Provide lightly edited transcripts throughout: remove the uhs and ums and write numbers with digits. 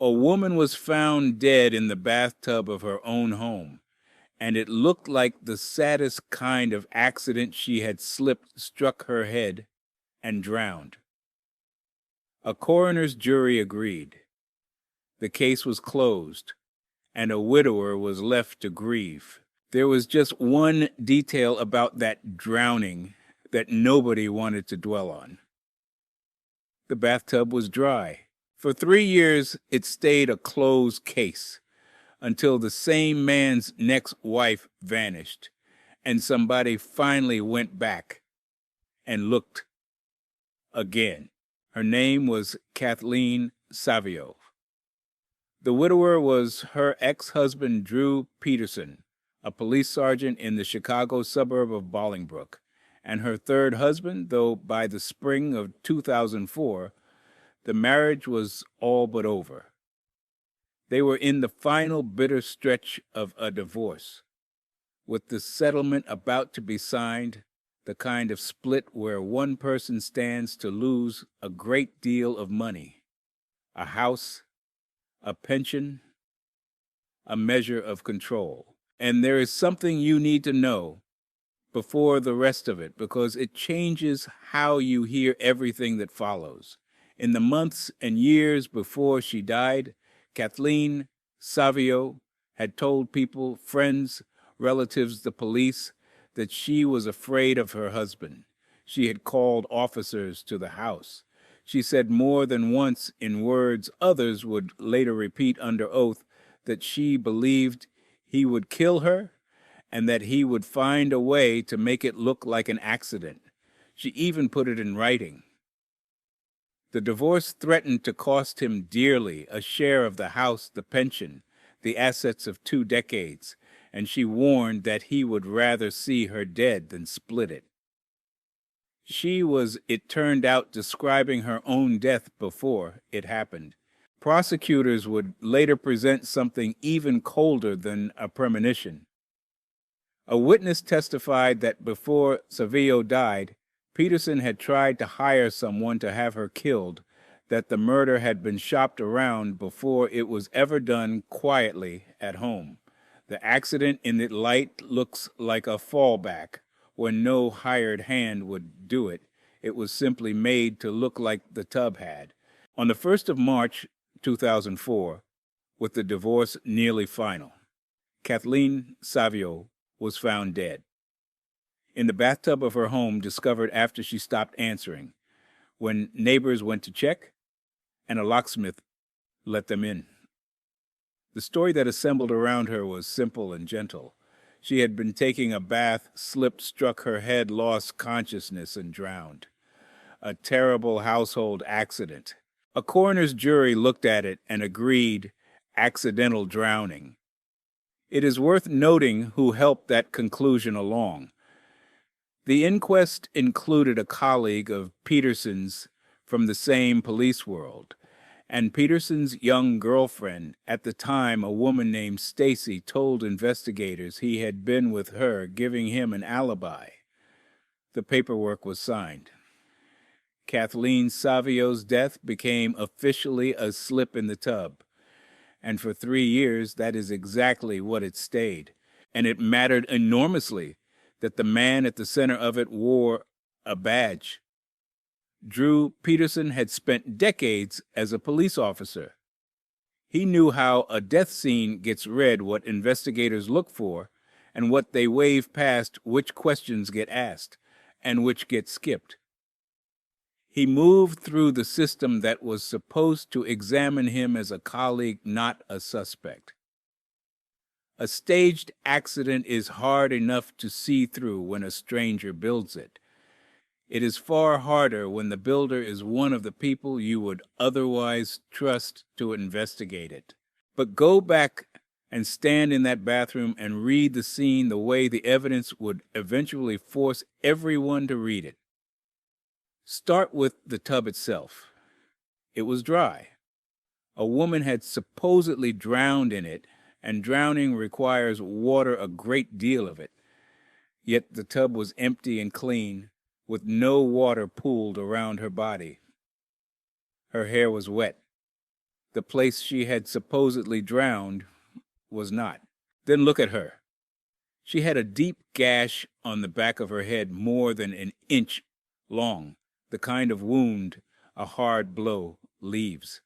A woman was found dead in the bathtub of her own home, and it looked like the saddest kind of accident. She had slipped, struck her head, and drowned. A coroner's jury agreed. The case was closed, and a widower was left to grieve. There was just one detail about that drowning that nobody wanted to dwell on. The bathtub was dry. For 3 years, it stayed a closed case until the same man's next wife vanished, and somebody finally went back and looked again. Her name was Kathleen Savio. The widower was her ex-husband, Drew Peterson, a police sergeant in the Chicago suburb of Bolingbrook, and her third husband, though by the spring of 2004, the marriage was all but over. They were in the final bitter stretch of a divorce, with the settlement about to be signed, the kind of split where one person stands to lose a great deal of money, a house, a pension, a measure of control. And there is something you need to know before the rest of it, because it changes how you hear everything that follows. In the months and years before she died, Kathleen Savio had told people, friends, relatives, the police, that she was afraid of her husband. She had called officers to the house. She said more than once in words others would later repeat under oath that she believed he would kill her and that he would find a way to make it look like an accident. She even put it in writing. The divorce threatened to cost him dearly, a share of the house, the pension, the assets of 2 decades, and she warned that he would rather see her dead than split it. She was, it turned out, describing her own death before it happened. Prosecutors would later present something even colder than a premonition. A witness testified that before Savio died, Peterson had tried to hire someone to have her killed, that the murder had been shopped around before it was ever done quietly at home. The accident in the light looks like a fallback, when no hired hand would do it. It was simply made to look like the tub had. On the 1st of March, 2004, with the divorce nearly final, Kathleen Savio was found dead in the bathtub of her home, discovered after she stopped answering, when neighbors went to check and a locksmith let them in. The story that assembled around her was simple and gentle. She had been taking a bath, slipped, struck her head, lost consciousness, and drowned. A terrible household accident. A coroner's jury looked at it and agreed accidental drowning. It is worth noting who helped that conclusion along. The inquest included a colleague of Peterson's from the same police world, and Peterson's young girlfriend, at the time a woman named Stacy, told investigators he had been with her, giving him an alibi. The paperwork was signed. Kathleen Savio's death became officially a slip in the tub, and for 3 years that is exactly what it stayed, and it mattered enormously that the man at the center of it wore a badge. Drew Peterson had spent decades as a police officer. He knew how a death scene gets read, what investigators look for, and what they wave past, which questions get asked, and which get skipped. He moved through the system that was supposed to examine him as a colleague, not a suspect. A staged accident is hard enough to see through when a stranger builds it. It is far harder when the builder is one of the people you would otherwise trust to investigate it. But go back and stand in that bathroom and read the scene the way the evidence would eventually force everyone to read it. Start with the tub itself. It was dry. A woman had supposedly drowned in it, and drowning requires water, a great deal of it. Yet the tub was empty and clean, with no water pooled around her body. Her hair was wet. The place she had supposedly drowned was not. Then look at her. She had a deep gash on the back of her head more than an inch long, the kind of wound a hard blow leaves.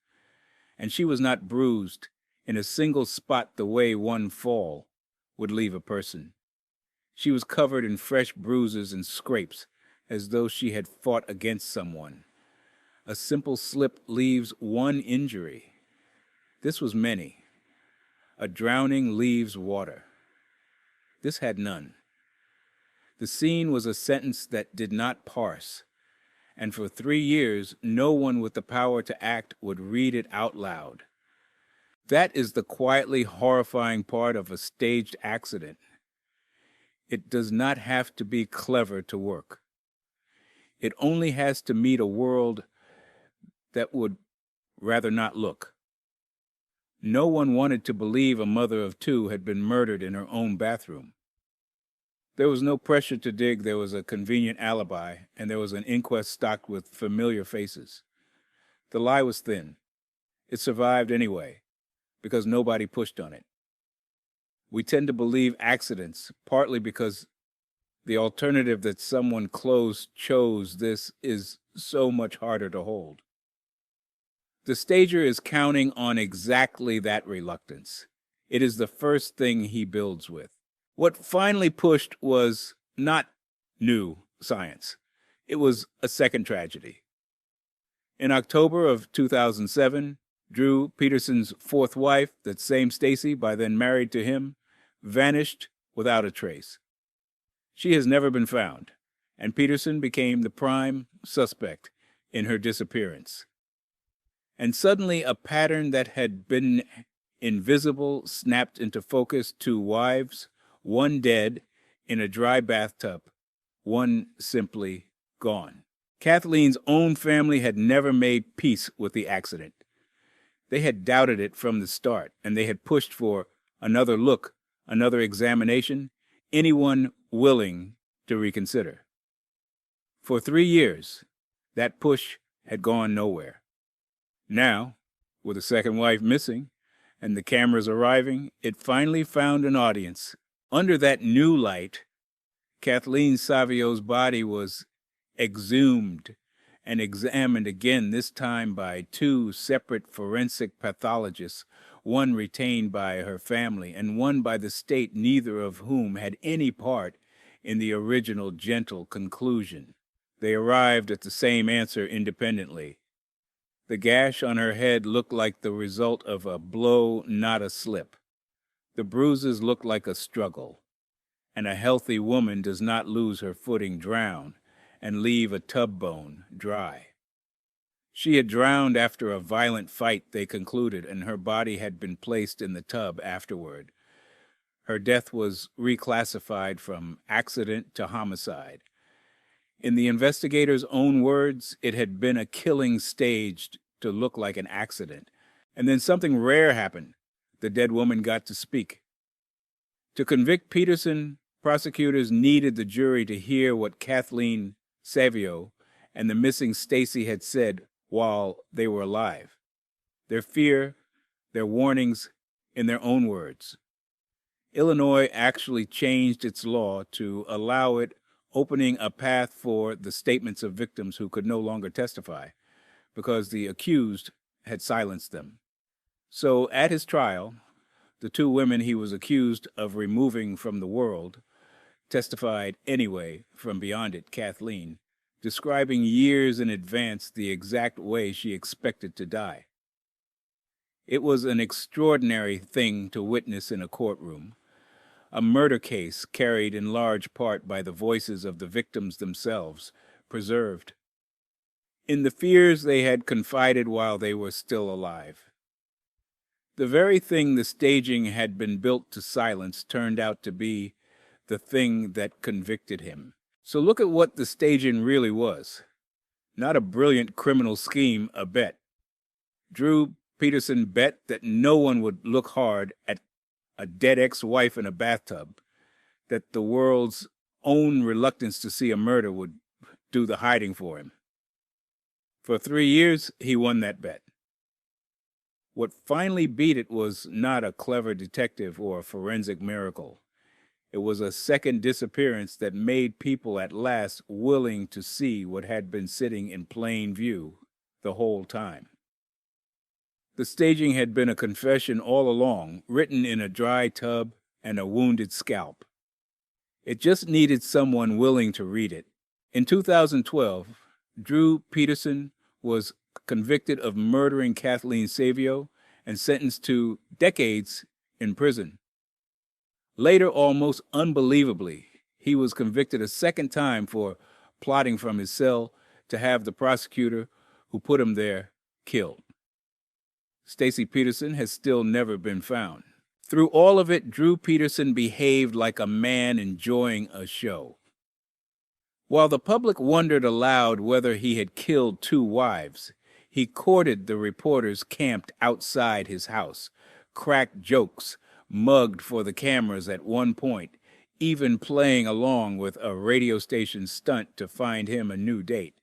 And she was not bruised in a single spot the way one fall would leave a person. She was covered in fresh bruises and scrapes, as though she had fought against someone. A simple slip leaves one injury. This was many. A drowning leaves water. This had none. The scene was a sentence that did not parse, and for 3 years no one with the power to act would read it out loud. That is the quietly horrifying part of a staged accident. It does not have to be clever to work. It only has to meet a world that would rather not look. No one wanted to believe a mother of 2 had been murdered in her own bathroom. There was no pressure to dig. There was a convenient alibi, and there was an inquest stocked with familiar faces. The lie was thin. It survived anyway, because nobody pushed on it. We tend to believe accidents, partly because the alternative that someone close chose this is so much harder to hold. The stager is counting on exactly that reluctance. It is the first thing he builds with. What finally pushed was not new science. It was a second tragedy. In October of 2007, Drew Peterson's 4th wife, that same Stacy, by then married to him, vanished without a trace. She has never been found, and Peterson became the prime suspect in her disappearance. And suddenly a pattern that had been invisible snapped into focus. 2 wives, 1 dead in a dry bathtub, 1 simply gone. Kathleen's own family had never made peace with the accident. They had doubted it from the start, and they had pushed for another look, another examination, anyone willing to reconsider. For 3 years, that push had gone nowhere. Now, with a 2nd wife missing and the cameras arriving, it finally found an audience. Under that new light, Kathleen Savio's body was exhumed and examined again, this time by 2 separate forensic pathologists, one retained by her family and one by the state, neither of whom had any part in the original gentle conclusion. They arrived at the same answer independently. The gash on her head looked like the result of a blow, not a slip. The bruises looked like a struggle, and a healthy woman does not lose her footing, drown, and leave a tub bone dry. She had drowned after a violent fight, they concluded, and her body had been placed in the tub afterward. Her death was reclassified from accident to homicide. In the investigators' own words, it had been a killing staged to look like an accident. And then something rare happened. The dead woman got to speak. To convict Peterson, prosecutors needed the jury to hear what Kathleen Savio and the missing Stacy had said while they were alive. Their fear, their warnings, in their own words. Illinois actually changed its law to allow it, opening a path for the statements of victims who could no longer testify, because the accused had silenced them. So at his trial, the 2 women he was accused of removing from the world testified anyway from beyond it, Kathleen, describing years in advance the exact way she expected to die. It was an extraordinary thing to witness in a courtroom. A murder case carried in large part by the voices of the victims themselves, preserved. In the fears they had confided while they were still alive. The very thing the staging had been built to silence turned out to be the thing that convicted him. So look at what the staging really was. Not a brilliant criminal scheme, a bet. Drew Peterson bet that no one would look hard at a dead ex-wife in a bathtub, that the world's own reluctance to see a murder would do the hiding for him. For 3 years, he won that bet. What finally beat it was not a clever detective or a forensic miracle. It was a second disappearance that made people at last willing to see what had been sitting in plain view the whole time. The staging had been a confession all along, written in a dry tub and a wounded scalp. It just needed someone willing to read it. In 2012, Drew Peterson was convicted of murdering Kathleen Savio and sentenced to decades in prison. Later, almost unbelievably, he was convicted a second time for plotting from his cell to have the prosecutor who put him there killed. Stacy Peterson has still never been found. Through all of it, Drew Peterson behaved like a man enjoying a show. While the public wondered aloud whether he had killed two wives, he courted the reporters camped outside his house, cracked jokes, mugged for the cameras at one point, even playing along with a radio station stunt to find him a new date.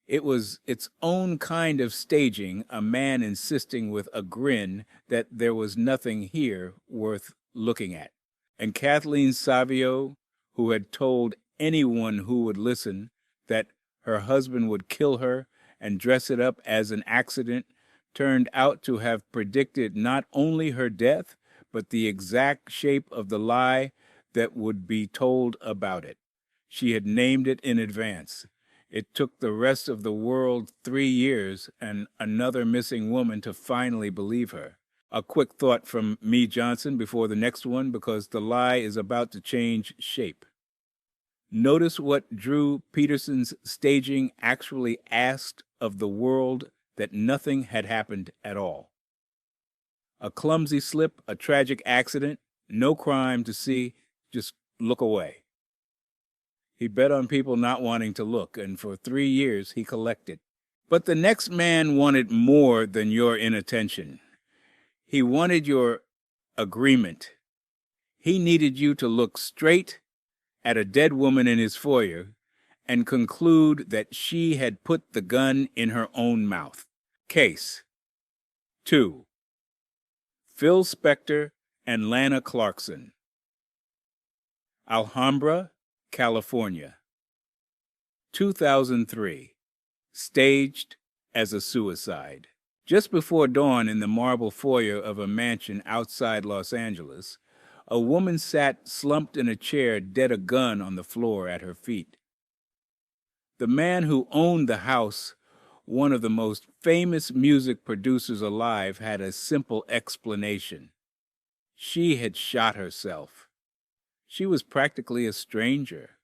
It was its own kind of staging, a man insisting with a grin that there was nothing here worth looking at. And Kathleen Savio, who had told anyone who would listen that her husband would kill her and dress it up as an accident, turned out to have predicted not only her death, but the exact shape of the lie that would be told about it. She had named it in advance. It took the rest of the world 3 years and another missing woman to finally believe her. A quick thought from me, Johnson, before the next one, because the lie is about to change shape. Notice what Drew Peterson's staging actually asked of the world, that nothing had happened at all. A clumsy slip, a tragic accident, no crime to see, just look away. He bet on people not wanting to look, and for 3 years he collected. But the next man wanted more than your inattention. He wanted your agreement. He needed you to look straight at a dead woman in his foyer and conclude that she had put the gun in her own mouth. Case 2. Phil Spector and Lana Clarkson. Alhambra, California. 2003. Staged as a suicide. Just before dawn in the marble foyer of a mansion outside Los Angeles, a woman sat slumped in a chair, dead, a gun on the floor at her feet. The man who owned the house, one of the most famous music producers alive, had a simple explanation. She had shot herself. She was practically a stranger.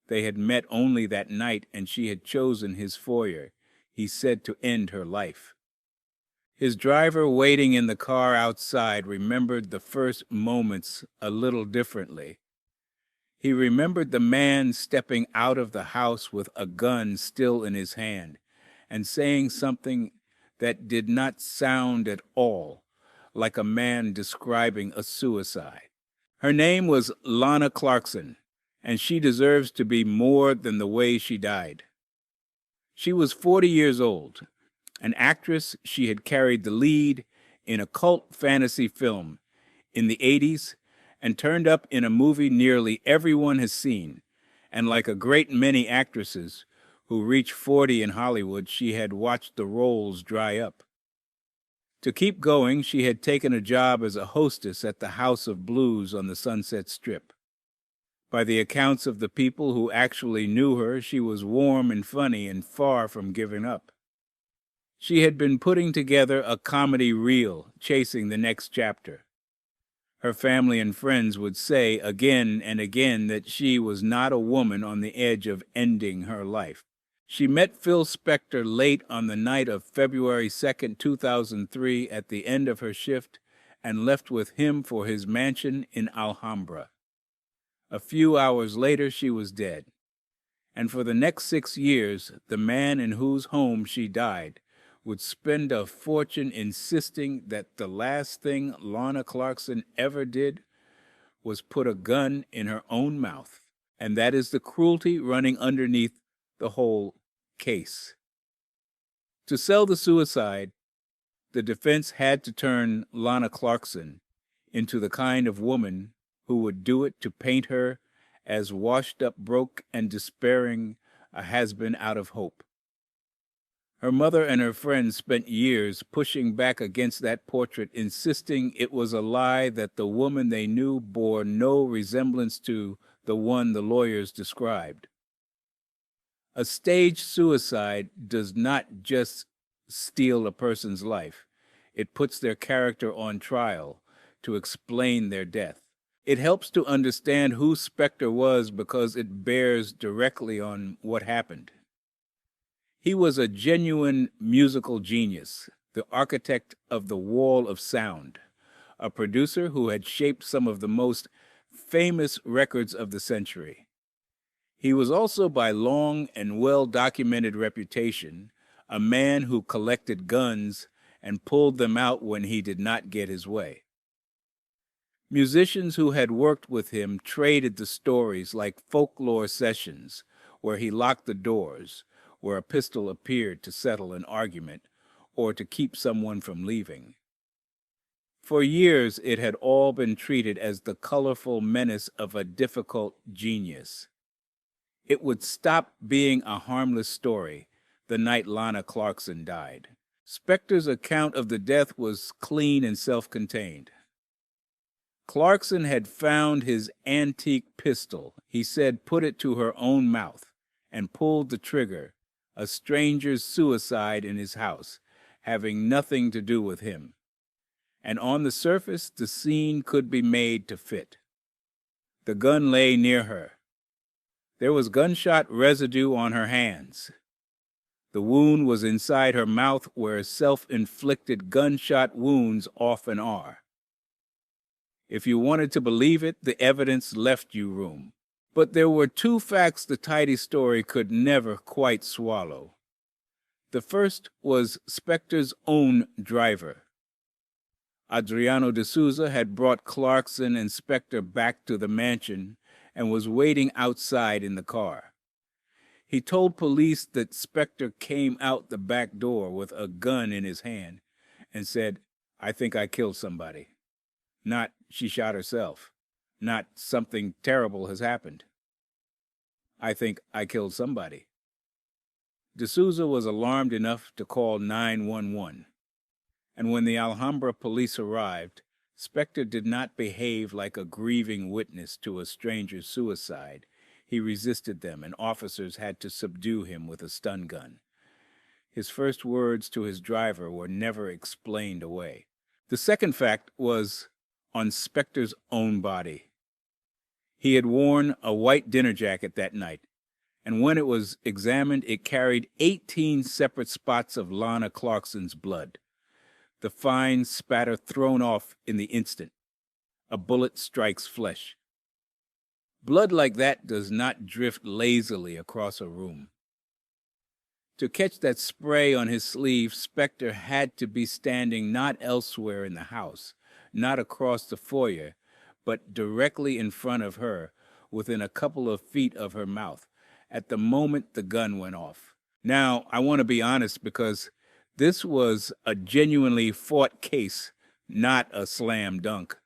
They had met only that night, and she had chosen his foyer, he said, to end her life. His driver, waiting in the car outside, remembered the first moments a little differently. He remembered the man stepping out of the house with a gun still in his hand and saying something that did not sound at all like a man describing a suicide. Her name was Lana Clarkson, and she deserves to be more than the way she died. She was 40 years old. An actress, she had carried the lead in a cult fantasy film in the 80s and turned up in a movie nearly everyone has seen. And like a great many actresses who reach 40 in Hollywood, she had watched the roles dry up. To keep going, she had taken a job as a hostess at the House of Blues on the Sunset Strip. By the accounts of the people who actually knew her, she was warm and funny and far from giving up. She had been putting together a comedy reel, chasing the next chapter. Her family and friends would say again and again that she was not a woman on the edge of ending her life. She met Phil Spector late on the night of February 2nd, 2003, at the end of her shift, and left with him for his mansion in Alhambra. A few hours later, she was dead. And for the next 6 years, the man in whose home she died would spend a fortune insisting that the last thing Lana Clarkson ever did was put a gun in her own mouth. And that is the cruelty running underneath the whole case. To sell the suicide, The defense had to turn Lana Clarkson into the kind of woman who would do it to paint her as washed up, broke, and despairing a has-been out of hope. Her mother and her friends spent years pushing back against that portrait, insisting it was a lie, that the woman they knew bore no resemblance to the one the lawyers described. A staged suicide does not just steal a person's life. It puts their character on trial to explain their death. It helps to understand who Spector was because it bears directly on what happened. He was a genuine musical genius, the architect of the wall of sound, a producer who had shaped some of the most famous records of the century. He was also, by long and well-documented reputation, a man who collected guns and pulled them out when he did not get his way. Musicians who had worked with him traded the stories like folklore sessions, where he locked the doors, where a pistol appeared to settle an argument or to keep someone from leaving. For years, it had all been treated as the colorful menace of a difficult genius. It would stop being a harmless story the night Lana Clarkson died. Spector's account of the death was clean and self-contained. Clarkson had found his antique pistol. He said, put it to her own mouth, and pulled the trigger, a stranger's suicide in his house, having nothing to do with him. And on the surface, the scene could be made to fit. The gun lay near her. There was gunshot residue on her hands. The wound was inside her mouth, where self-inflicted gunshot wounds often are. If you wanted to believe it, the evidence left you room. But there were two facts the tidy story could never quite swallow. The first was Spector's own driver. Adriano de Souza had brought Clarkson and Spector back to the mansion and was waiting outside in the car. He told police that Spector came out the back door with a gun in his hand and said, "I think I killed somebody." Not, "She shot herself." Not, "Something terrible has happened." "I think I killed somebody." De Souza was alarmed enough to call 911. And when the Alhambra police arrived, Spector did not behave like a grieving witness to a stranger's suicide. He resisted them, and officers had to subdue him with a stun gun. His first words to his driver were never explained away. The second fact was on Spector's own body. He had worn a white dinner jacket that night, and when it was examined, it carried 18 separate spots of Lana Clarkson's blood. The fine spatter thrown off in the instant. A bullet strikes flesh. Blood like that does not drift lazily across a room. To catch that spray on his sleeve, Spector had to be standing not elsewhere in the house, not across the foyer, but directly in front of her, within a couple of feet of her mouth, at the moment the gun went off. Now, I want to be honest, because this was a genuinely fought case, not a slam dunk.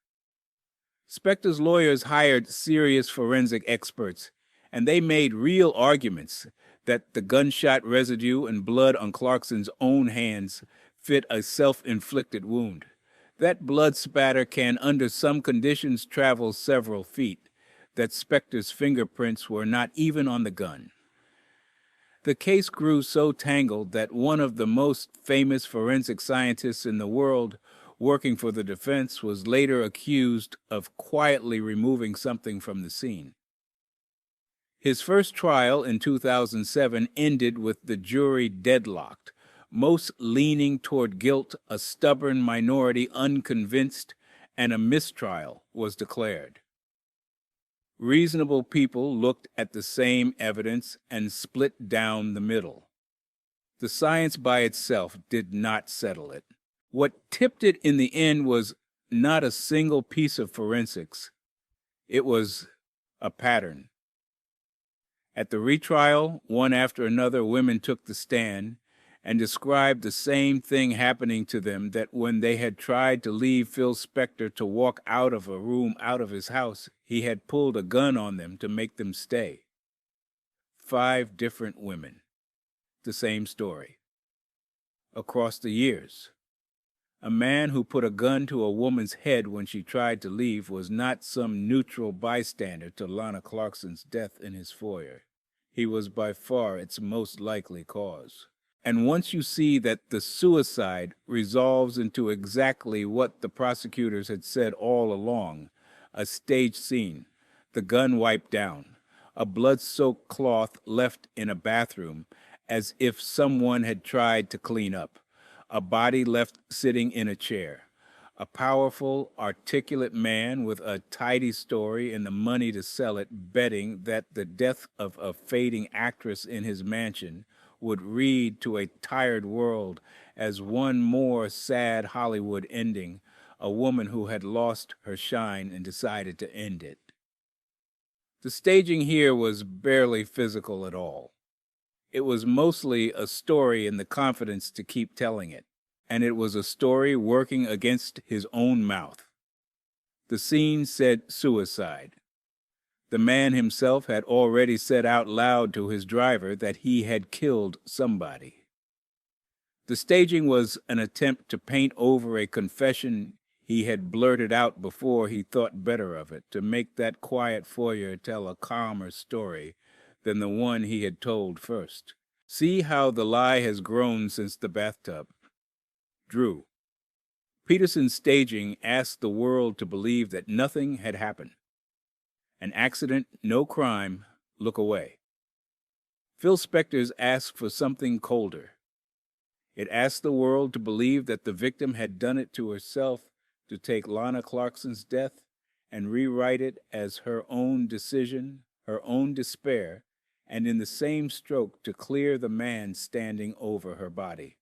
Spector's lawyers hired serious forensic experts, and they made real arguments that the gunshot residue and blood on Clarkson's own hands fit a self-inflicted wound. That blood spatter can, under some conditions, travel several feet, that Spector's fingerprints were not even on the gun. The case grew so tangled that one of the most famous forensic scientists in the world, working for the defense, was later accused of quietly removing something from the scene. His first trial in 2007 ended with the jury deadlocked, most leaning toward guilt, a stubborn minority unconvinced, and a mistrial was declared. Reasonable people looked at the same evidence and split down the middle. The science by itself did not settle it. What tipped it in the end was not a single piece of forensics. It was a pattern. At the retrial, one after another, women took the stand, and described the same thing happening to them, that when they had tried to leave Phil Spector to walk out of a room out of his house, he had pulled a gun on them to make them stay. 5 different women. The same story. Across the years. A man who put a gun to a woman's head when she tried to leave was not some neutral bystander to Lana Clarkson's death in his foyer. He was by far its most likely cause. And once you see that the suicide resolves into exactly what the prosecutors had said all along, a stage scene, the gun wiped down, a blood-soaked cloth left in a bathroom as if someone had tried to clean up, a body left sitting in a chair, a powerful, articulate man with a tidy story and the money to sell it, betting that the death of a fading actress in his mansion would read to a tired world as one more sad Hollywood ending, a woman who had lost her shine and decided to end it. The staging here was barely physical at all. It was mostly a story and the confidence to keep telling it, and it was a story working against his own mouth. The scene said suicide. The man himself had already said out loud to his driver that he had killed somebody. The staging was an attempt to paint over a confession he had blurted out before he thought better of it, to make that quiet foyer tell a calmer story than the one he had told first. See how the lie has grown since the bathtub. Drew. Peterson's staging asked the world to believe that nothing had happened. An accident, no crime, look away. Phil Spector's asked for something colder. It asked the world to believe that the victim had done it to herself to take Lana Clarkson's death and rewrite it as her own decision, her own despair, and in the same stroke to clear the man standing over her body.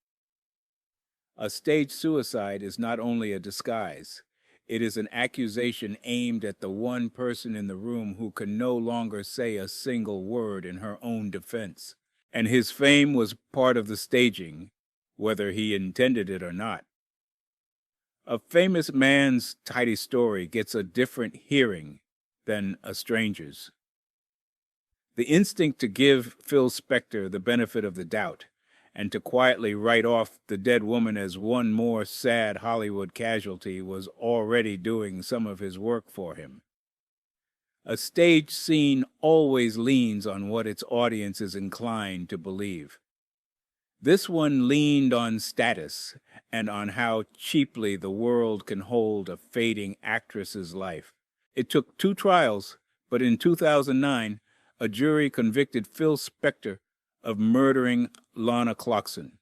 A staged suicide is not only a disguise, it is an accusation aimed at the one person in the room who can no longer say a single word in her own defense. And his fame was part of the staging, whether he intended it or not. A famous man's tidy story gets a different hearing than a stranger's. The instinct to give Phil Spector the benefit of the doubt and to quietly write off the dead woman as one more sad Hollywood casualty was already doing some of his work for him. A stage scene always leans on what its audience is inclined to believe. This one leaned on status and on how cheaply the world can hold a fading actress's life. It took 2 trials, but in 2009, a jury convicted Phil Spector of murdering Lana Clarkson.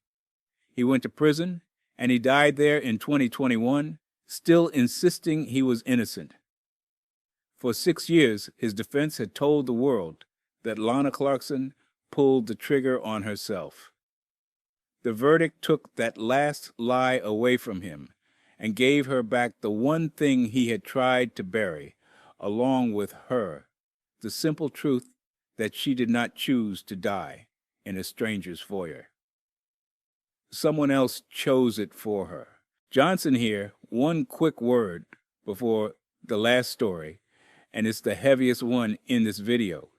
He went to prison, and he died there in 2021, still insisting he was innocent. For 6 years, his defense had told the world that Lana Clarkson pulled the trigger on herself. The verdict took that last lie away from him and gave her back the one thing he had tried to bury, along with her, the simple truth that she did not choose to die in a stranger's foyer. Someone else chose it for her. Johnson here, one quick word before the last story, and it's the heaviest one in this video,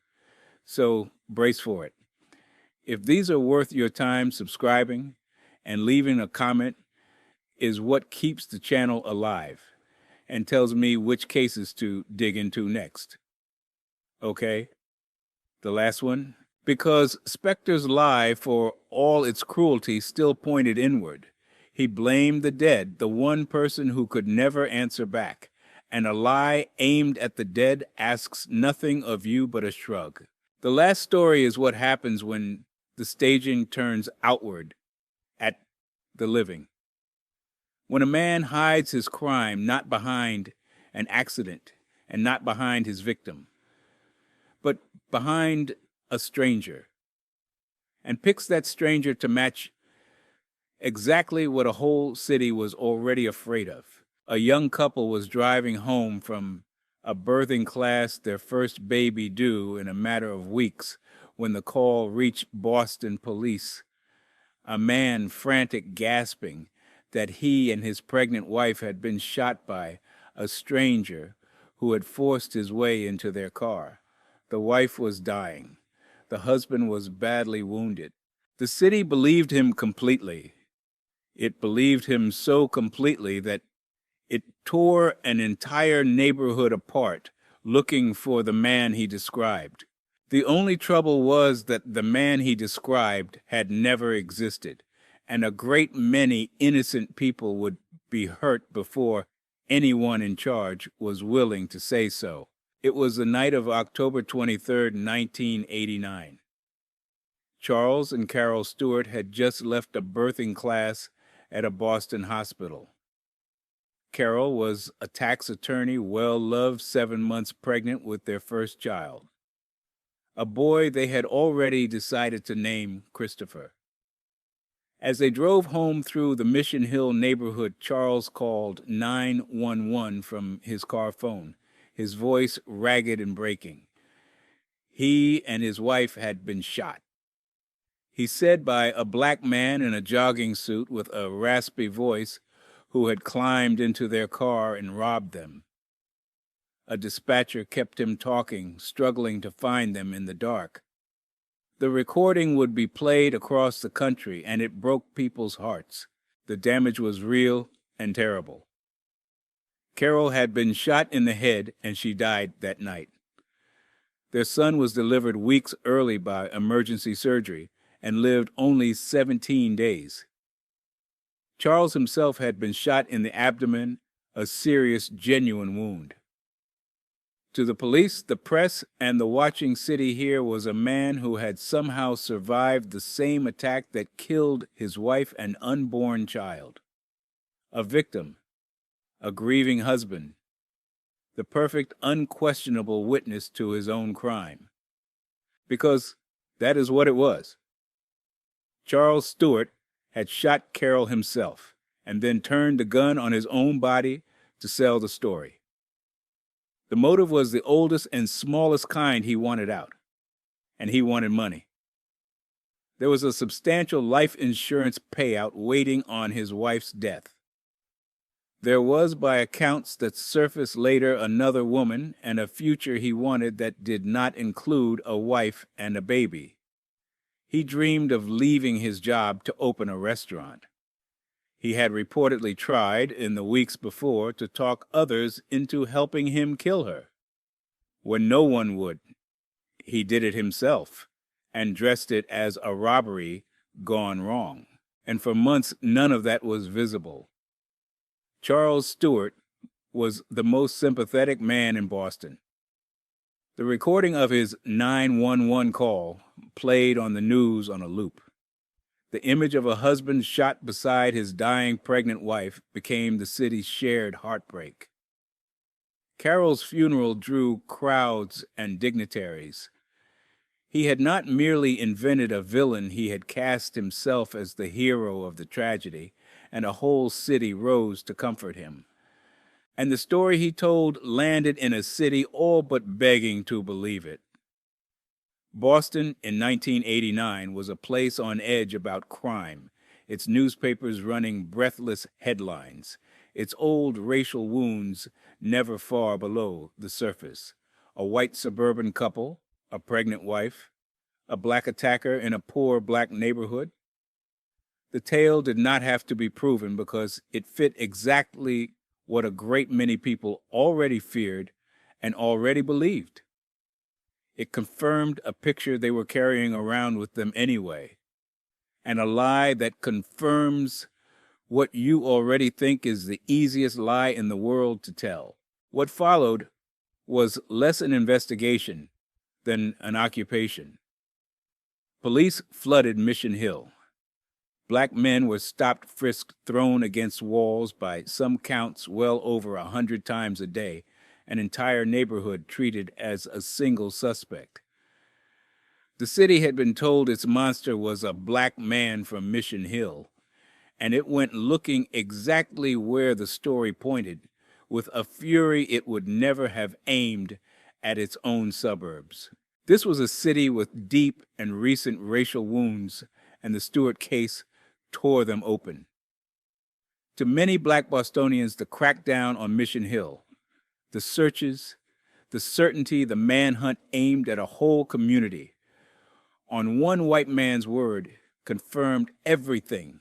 so brace for it. If these are worth your time, subscribing and leaving a comment is what keeps the channel alive and tells me which cases to dig into next. Okay? The last one? Because Spector's lie, for all its cruelty, still pointed inward. He blamed the dead, the one person who could never answer back. And a lie aimed at the dead asks nothing of you but a shrug. The last story is what happens when the staging turns outward at the living. When a man hides his crime not behind an accident and not behind his victim, but behind a stranger, and picks that stranger to match exactly what a whole city was already afraid of. A young couple was driving home from a birthing class, their first baby due in a matter of weeks, when the call reached Boston police a man frantic, gasping that he and his pregnant wife had been shot by a stranger who had forced his way into their car. The wife was dying. The husband was badly wounded. The city believed him completely. It believed him so completely that it tore an entire neighborhood apart, looking for the man he described. The only trouble was that the man he described had never existed, and a great many innocent people would be hurt before anyone in charge was willing to say so. It was the night of October 23rd, 1989. Charles and Carol Stewart had just left a birthing class at a Boston hospital. Carol was a tax attorney, well-loved, 7 months pregnant with their first child, a boy they had already decided to name Christopher. As they drove home through the Mission Hill neighborhood, Charles called 911 from his car phone, his voice ragged and breaking. He and his wife had been shot. He said by a black man in a jogging suit with a raspy voice who had climbed into their car and robbed them. A dispatcher kept him talking, struggling to find them in the dark. The recording would be played across the country, and it broke people's hearts. The damage was real and terrible. Carol had been shot in the head, and she died that night. Their son was delivered weeks early by emergency surgery and lived only 17 days. Charles himself had been shot in the abdomen, a serious, genuine wound. To the police, the press, and the watching city here was a man who had somehow survived the same attack that killed his wife and unborn child. A victim, a grieving husband, the perfect, unquestionable witness to his own crime. Because that is what it was. Charles Stewart had shot Carol himself, and then turned the gun on his own body to sell the story. The motive was the oldest and smallest kind he wanted out, and he wanted money. There was a substantial life insurance payout waiting on his wife's death. There was, by accounts that surfaced later, another woman and a future he wanted that did not include a wife and a baby. He dreamed of leaving his job to open a restaurant. He had reportedly tried, in the weeks before, to talk others into helping him kill her. When no one would, he did it himself and dressed it as a robbery gone wrong. And for months, none of that was visible. Charles Stewart was the most sympathetic man in Boston. The recording of his 911 call played on the news on a loop. The image of a husband shot beside his dying pregnant wife became the city's shared heartbreak. Carol's funeral drew crowds and dignitaries. He had not merely invented a villain, he had cast himself as the hero of the tragedy, and a whole city rose to comfort him. And the story he told landed in a city all but begging to believe it. Boston in 1989 was a place on edge about crime, its newspapers running breathless headlines, its old racial wounds never far below the surface. A white suburban couple, a pregnant wife, a black attacker in a poor black neighborhood. The tale did not have to be proven because it fit exactly what a great many people already feared and already believed. It confirmed a picture they were carrying around with them anyway, and a lie that confirms what you already think is the easiest lie in the world to tell. What followed was less an investigation than an occupation. Police flooded Mission Hill. Black men were stopped, frisked, thrown against walls, by some counts well over 100 times a day, an entire neighborhood treated as a single suspect. The city had been told its monster was a black man from Mission Hill, and it went looking exactly where the story pointed, with a fury it would never have aimed at its own suburbs. This was a city with deep and recent racial wounds, and the Stewart case tore them open. To many Black Bostonians, the crackdown on Mission Hill, the searches, the certainty, the manhunt aimed at a whole community, on one white man's word, confirmed everything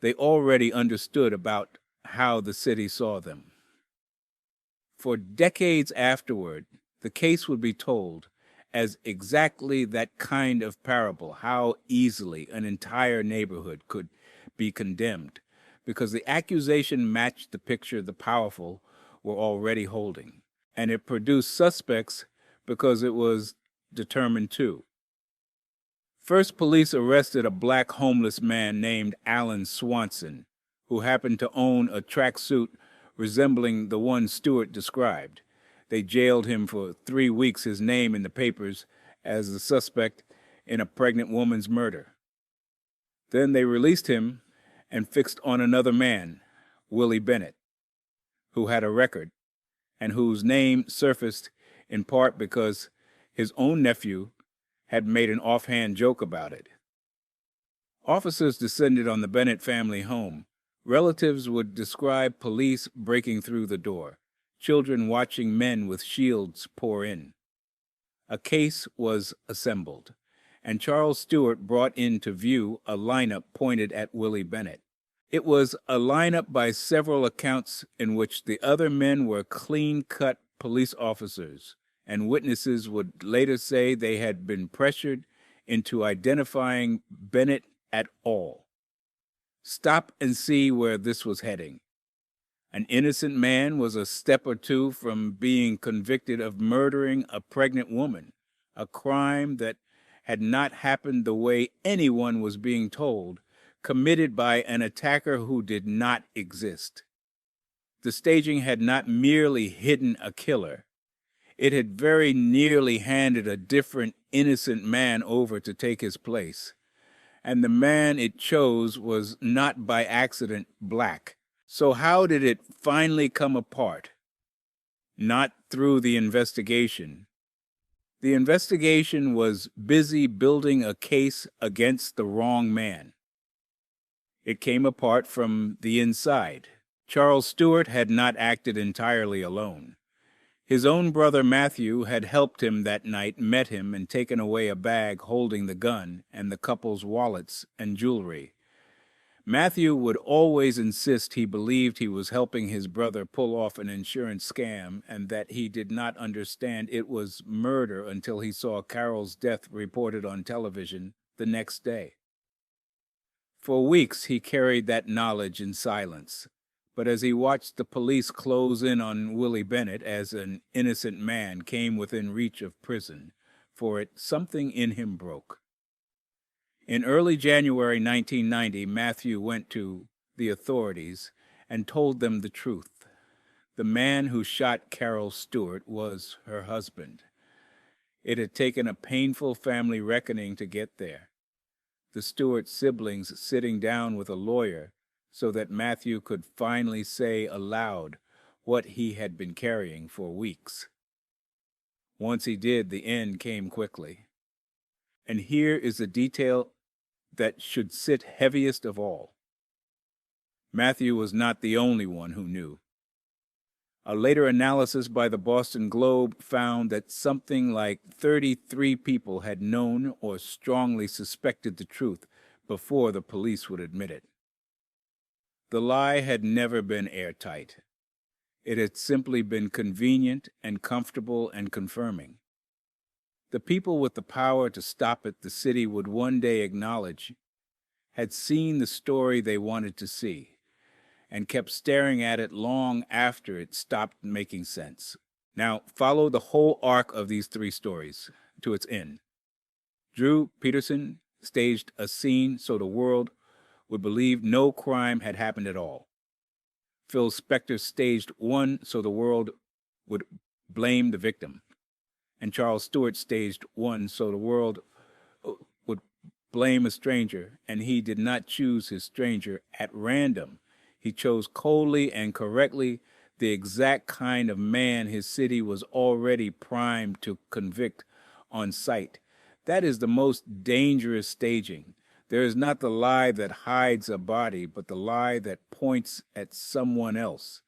they already understood about how the city saw them. For decades afterward, the case would be told as exactly that kind of parable, how easily an entire neighborhood could be condemned, because the accusation matched the picture the powerful were already holding, and it produced suspects because it was determined too. First, police arrested a Black homeless man named Alan Swanson, who happened to own a tracksuit resembling the one Stewart described. They jailed him for 3 weeks, his name in the papers as the suspect in a pregnant woman's murder. Then they released him and fixed on another man, Willie Bennett, who had a record and whose name surfaced in part because his own nephew had made an offhand joke about it. Officers descended on the Bennett family home. Relatives would describe police breaking through the door, children watching men with shields pour in. A case was assembled, and Charles Stewart brought into view a lineup pointed at Willie Bennett. It was a lineup by several accounts in which the other men were clean-cut police officers, and witnesses would later say they had been pressured into identifying Bennett at all. Stop and see where this was heading. An innocent man was a step or two from being convicted of murdering a pregnant woman, a crime that had not happened the way anyone was being told, committed by an attacker who did not exist. The staging had not merely hidden a killer. It had very nearly handed a different, innocent man over to take his place. And the man it chose was not by accident Black. So how did it finally come apart? Not through the investigation. The investigation was busy building a case against the wrong man. It came apart from the inside. Charles Stewart had not acted entirely alone. His own brother Matthew had helped him that night, met him, and taken away a bag holding the gun and the couple's wallets and jewelry. Matthew would always insist he believed he was helping his brother pull off an insurance scam and that he did not understand it was murder until he saw Carol's death reported on television the next day. For weeks he carried that knowledge in silence. But as he watched the police close in on Willie Bennett as an innocent man came within reach of prison for it, something in him broke. In early January 1990, Matthew went to the authorities and told them the truth. The man who shot Carol Stewart was her husband. It had taken a painful family reckoning to get there. The Stewart siblings sitting down with a lawyer so that Matthew could finally say aloud what he had been carrying for weeks. Once he did, the end came quickly. And here is the detail that should sit heaviest of all. Matthew was not the only one who knew. A later analysis by the Boston Globe found that something like 33 people had known or strongly suspected the truth before the police would admit it. The lie had never been airtight. It had simply been convenient and comfortable and confirming. The people with the power to stop it, the city would one day acknowledge, had seen the story they wanted to see, and kept staring at it long after it stopped making sense. Now, follow the whole arc of these 3 stories to its end. Drew Peterson staged a scene so the world would believe no crime had happened at all. Phil Spector staged one so the world would blame the victim. And Charles Stewart staged one so the world would blame a stranger, and he did not choose his stranger at random. He chose coldly and correctly the exact kind of man his city was already primed to convict on sight. That is the most dangerous staging, There is not the lie that hides a body, but the lie that points at someone else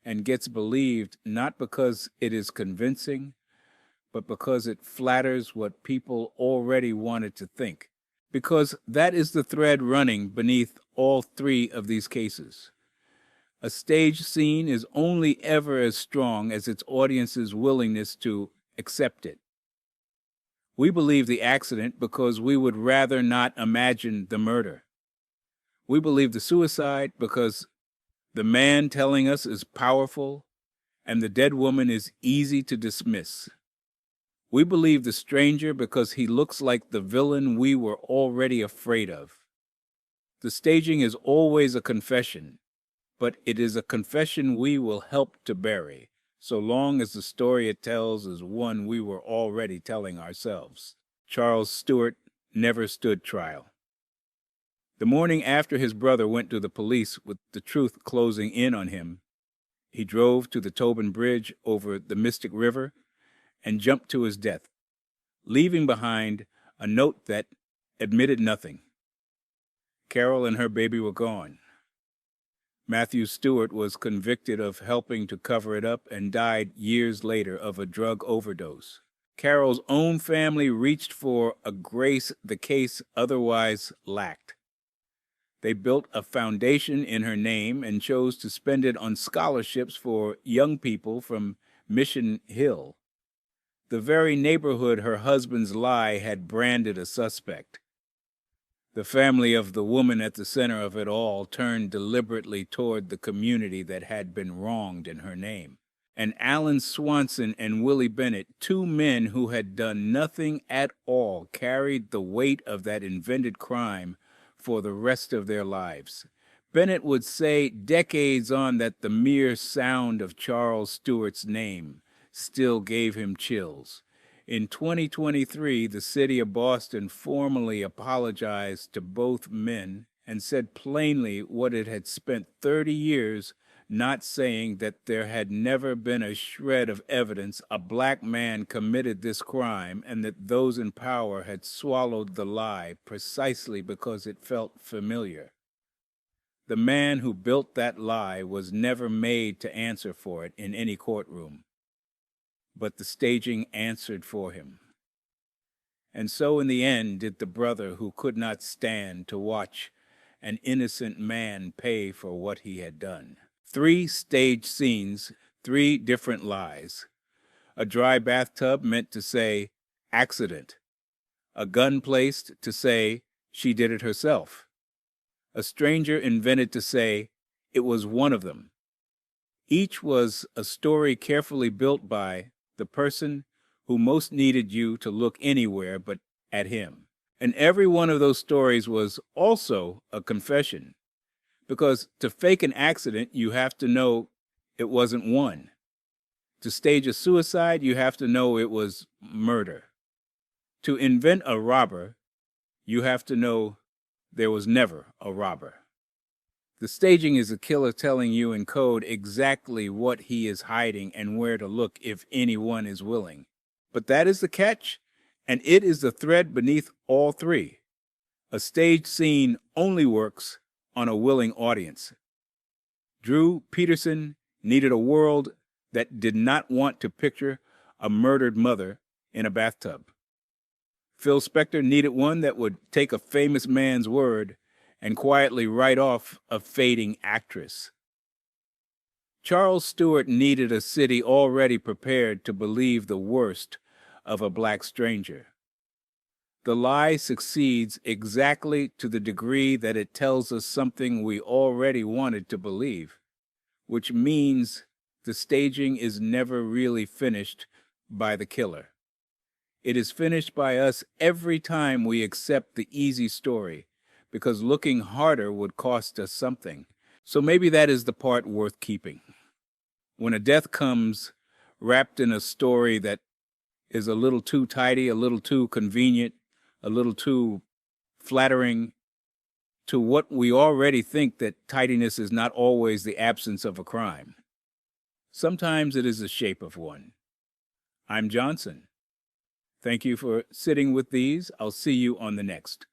and gets believed not because it is convincing, but because it flatters what people already wanted to think. Because that is the thread running beneath all three of these cases. A stage scene is only ever as strong as its audience's willingness to accept it. We believe the accident because we would rather not imagine the murder. We believe the suicide because the man telling us is powerful and the dead woman is easy to dismiss. We believe the stranger because he looks like the villain we were already afraid of. The staging is always a confession, but it is a confession we will help to bury, so long as the story it tells is one we were already telling ourselves. Charles Stuart never stood trial. The morning after his brother went to the police with the truth closing in on him, he drove to the Tobin Bridge over the Mystic River and jumped to his death, leaving behind a note that admitted nothing. Carol and her baby were gone. Matthew Stewart was convicted of helping to cover it up and died years later of a drug overdose. Carol's own family reached for a grace the case otherwise lacked. They built a foundation in her name and chose to spend it on scholarships for young people from Mission Hill, the very neighborhood her husband's lie had branded a suspect. The family of the woman at the center of it all turned deliberately toward the community that had been wronged in her name. And Alan Swanson and Willie Bennett, two men who had done nothing at all, carried the weight of that invented crime for the rest of their lives. Bennett would say decades on that the mere sound of Charles Stewart's name still gave him chills. In 2023, the city of Boston formally apologized to both men and said plainly what it had spent 30 years not saying, that there had never been a shred of evidence a black man committed this crime, and that those in power had swallowed the lie precisely because it felt familiar. The man who built that lie was never made to answer for it in any courtroom, but the staging answered for him. And so in the end did the brother who could not stand to watch an innocent man pay for what he had done. 3 stage scenes, 3 different lies. A dry bathtub meant to say, accident. A gun placed to say, she did it herself. A stranger invented to say, it was one of them. Each was a story carefully built by the person who most needed you to look anywhere but at him. And every one of those stories was also a confession. Because to fake an accident, you have to know it wasn't one. To stage a suicide, you have to know it was murder. To invent a robber, you have to know there was never a robber. The staging is a killer telling you in code exactly what he is hiding and where to look if anyone is willing. But that is the catch, and it is the thread beneath all 3. A stage scene only works on a willing audience. Drew Peterson needed a world that did not want to picture a murdered mother in a bathtub. Phil Spector needed one that would take a famous man's word and quietly write off a fading actress. Charles Stewart needed a city already prepared to believe the worst of a black stranger. The lie succeeds exactly to the degree that it tells us something we already wanted to believe, which means the staging is never really finished by the killer. It is finished by us every time we accept the easy story, because looking harder would cost us something. So maybe that is the part worth keeping. When a death comes wrapped in a story that is a little too tidy, a little too convenient, a little too flattering to what we already think that tidiness is not always the absence of a crime. Sometimes it is the shape of one. I'm Johnson. Thank you for sitting with these. I'll see you on the next.